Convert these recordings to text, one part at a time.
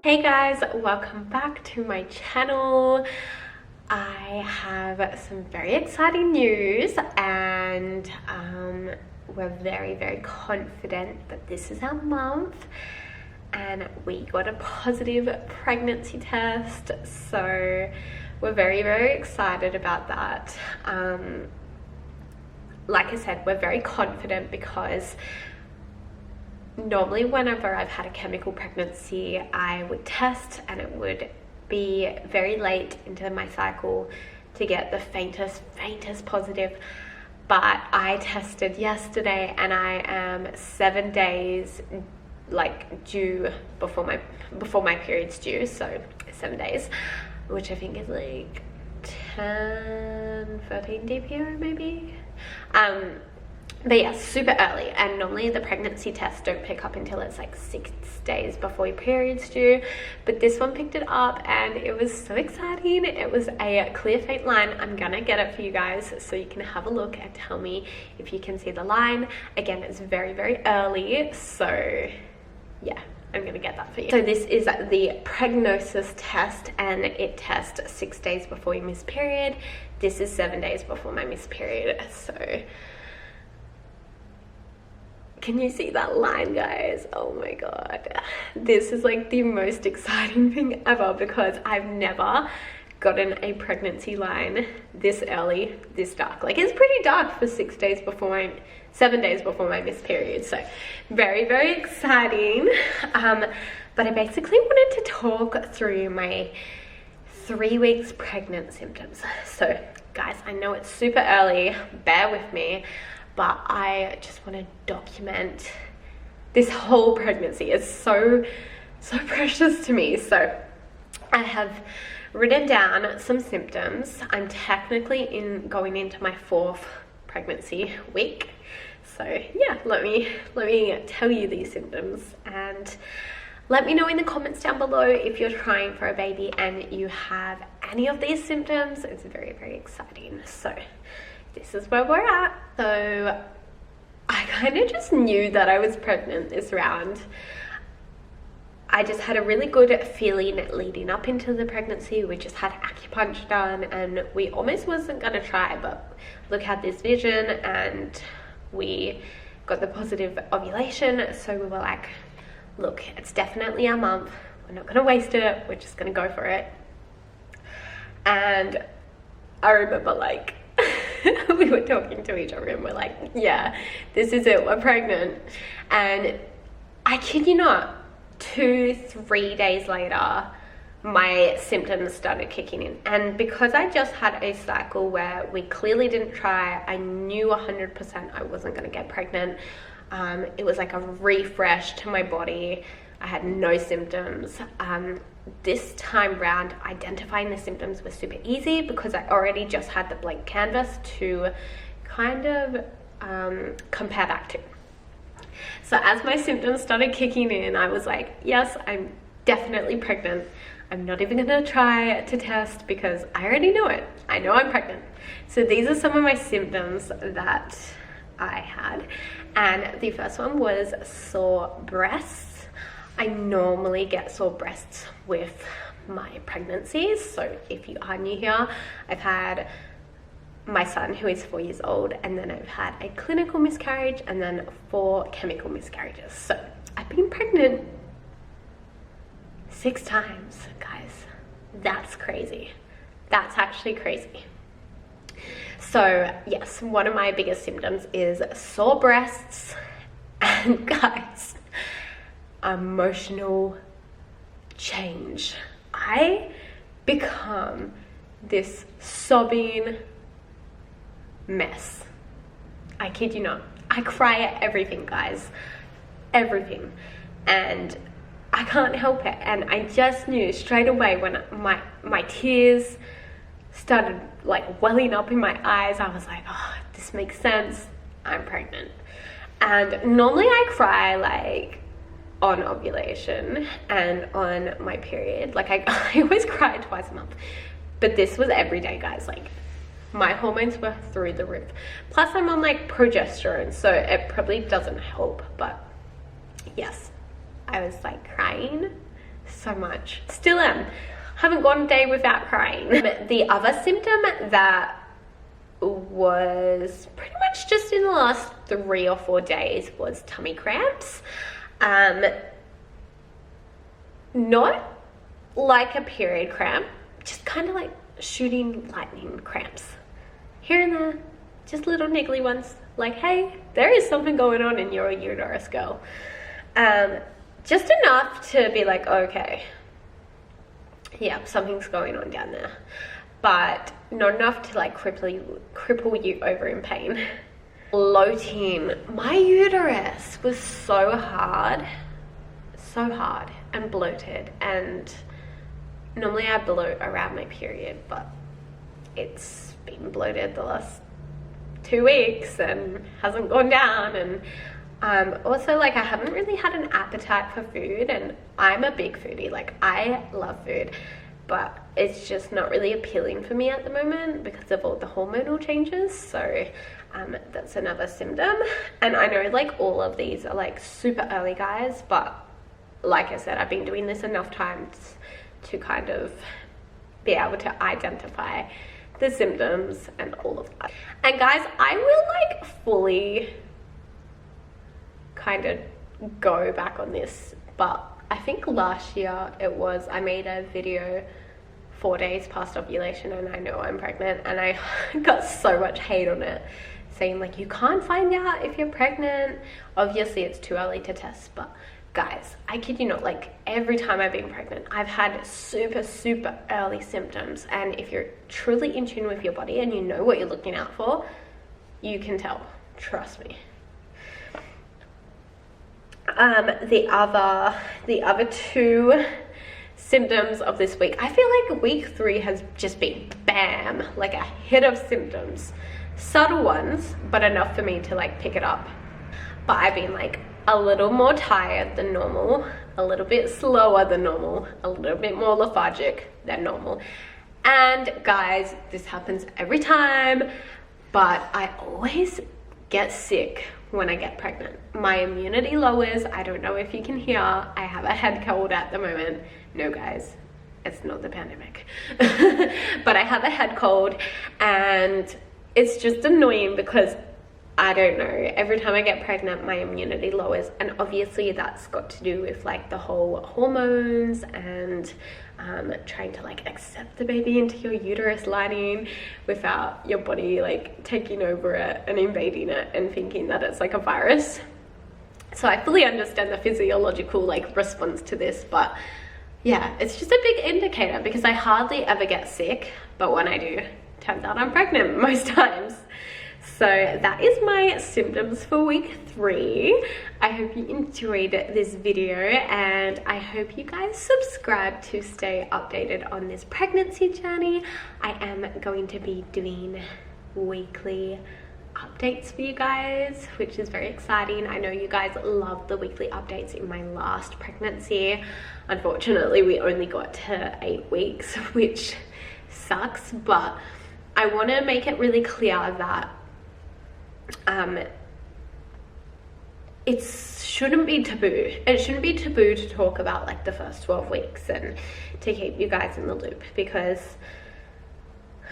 Hey guys, welcome back to my channel. I have some very exciting news and we're very confident that this is our month and we got a positive pregnancy test, so we're very excited about that. Like I said, we're very confident because normally whenever I've had a chemical pregnancy, I would test and it would be very late into my cycle to get the faintest positive. But I tested yesterday and I am 7 days due before my period's due, so 7 days, which I think is like 10-13 DPO maybe. But yeah, super early, and normally the pregnancy tests don't pick up until it's like 6 days before your period's due, but this one picked it up and it was so exciting. It was a clear faint line. I'm gonna get it for you guys so you can have a look and tell me if you can see the line. Again, it's very early, so yeah, I'm gonna get that for you. So this is the Prognosis Test and it tests 6 days before your missed period. This is 7 days before my missed period, so can you see that line, guys? Oh my god, this is like the most exciting thing ever because I've never gotten a pregnancy line this early, this dark. Like, it's pretty dark for 7 days before my missed period, so very exciting. But I basically wanted to talk through my 3 weeks pregnant symptoms. So guys, I know it's super early, bear with me, but I just want to document this whole pregnancy. It's so precious to me. So I have written down some symptoms. I'm technically going into my 4th pregnancy week. So yeah, let me tell you these symptoms, and let me know in the comments down below if you're trying for a baby and you have any of these symptoms. It's very exciting. So this is where we're at. So I kind of just knew that I was pregnant this round. I just had a really good feeling leading up into the pregnancy. We just had acupuncture done and we almost wasn't gonna try, but look, had this vision and we got the positive ovulation. So we were like, look, it's definitely our month. We're not gonna waste it. We're just gonna go for it. And I remember like, we were talking to each other and we're like, yeah, this is it, we're pregnant. And I kid you not, 2-3 days later, my symptoms started kicking in. And because I just had a cycle where we clearly didn't try, I knew 100% I wasn't gonna get pregnant. It was like a refresh to my body. I had no symptoms. This time round, identifying the symptoms was super easy because I already just had the blank canvas to kind of compare back to. So as my symptoms started kicking in, I was like, yes, I'm definitely pregnant. I'm not even gonna try to test because I already know it. I know I'm pregnant. So these are some of my symptoms that I had. And the first one was sore breasts. I normally get sore breasts with my pregnancies. So if you are new here, I've had my son who is 4 years old, and then I've had a clinical miscarriage and then 4 chemical miscarriages. So I've been pregnant 6 times, guys. That's crazy. That's actually crazy. So yes, one of my biggest symptoms is sore breasts, and guys, emotional change. I become this sobbing mess. I kid you not. I cry at everything, guys. Everything. And I can't help it. And I just knew straight away when my tears started like welling up in my eyes. I was like, oh, this makes sense. I'm pregnant. And normally I cry like on ovulation and on my period. Like I always cry twice a month, but this was every day, guys. Like my hormones were through the roof. Plus I'm on like progesterone, so it probably doesn't help, but yes, I was like crying so much. Still am. Haven't gone a day without crying. The other symptom that was pretty much just in the last 3 or 4 days was tummy cramps. Not like a period cramp, just kind of like shooting lightning cramps. Here and there, just little niggly ones. Like, hey, there is something going on in your uterus, girl. Just enough to be like, okay, yeah, something's going on down there. But not enough to like cripple you over in pain. Bloating. My uterus was so hard and bloated, and normally I bloat around my period, but it's been bloated the last 2 weeks and hasn't gone down. And also, like, I haven't really had an appetite for food, and I'm a big foodie. Like, I love food, but it's just not really appealing for me at the moment because of all the hormonal changes. So that's another symptom. And I know like all of these are like super early, guys, but like I said, I've been doing this enough times to kind of be able to identify the symptoms and all of that. And guys, I will like fully kind of go back on this, but I think last year I made a video 4 days past ovulation and I know I'm pregnant, and I got so much hate on it, saying like, you can't find out if you're pregnant. Obviously it's too early to test, but guys, I kid you not, like every time I've been pregnant, I've had super early symptoms. And if you're truly in tune with your body and you know what you're looking out for, you can tell, trust me. The other 2 symptoms of this week, I feel like week 3 has just been bam, like a hit of symptoms. Subtle ones, but enough for me to like pick it up. But I've been like a little more tired than normal, a little bit slower than normal, a little bit more lethargic than normal. And guys, this happens every time, but I always get sick when I get pregnant. My immunity lowers. I don't know if you can hear, I have a head cold at the moment. No guys, it's not the pandemic. But I have a head cold, and it's just annoying because I don't know, every time I get pregnant my immunity lowers, and obviously that's got to do with like the whole hormones and trying to like accept the baby into your uterus lining without your body like taking over it and invading it and thinking that it's like a virus. So I fully understand the physiological like response to this, but yeah, it's just a big indicator because I hardly ever get sick, but when I do, turns out I'm pregnant most times. So that is my symptoms for week 3. I hope you enjoyed this video, and I hope you guys subscribe to stay updated on this pregnancy journey. I am going to be doing weekly updates for you guys, which is very exciting. I know you guys loved the weekly updates in my last pregnancy. Unfortunately, we only got to 8 weeks, which sucks, but I want to make it really clear that it shouldn't be taboo. It shouldn't be taboo to talk about like the first 12 weeks and to keep you guys in the loop, because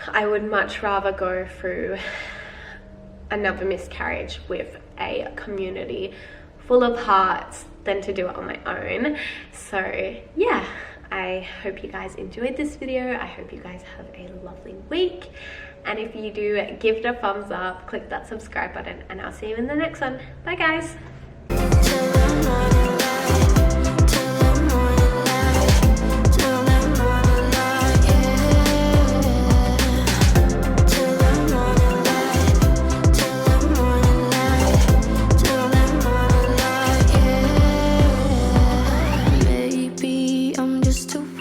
I would much rather go through another miscarriage with a community full of hearts than to do it on my own. So yeah, I hope you guys enjoyed this video. I hope you guys have a lovely week. And if you do, give it a thumbs up, click that subscribe button, and I'll see you in the next one. Bye guys.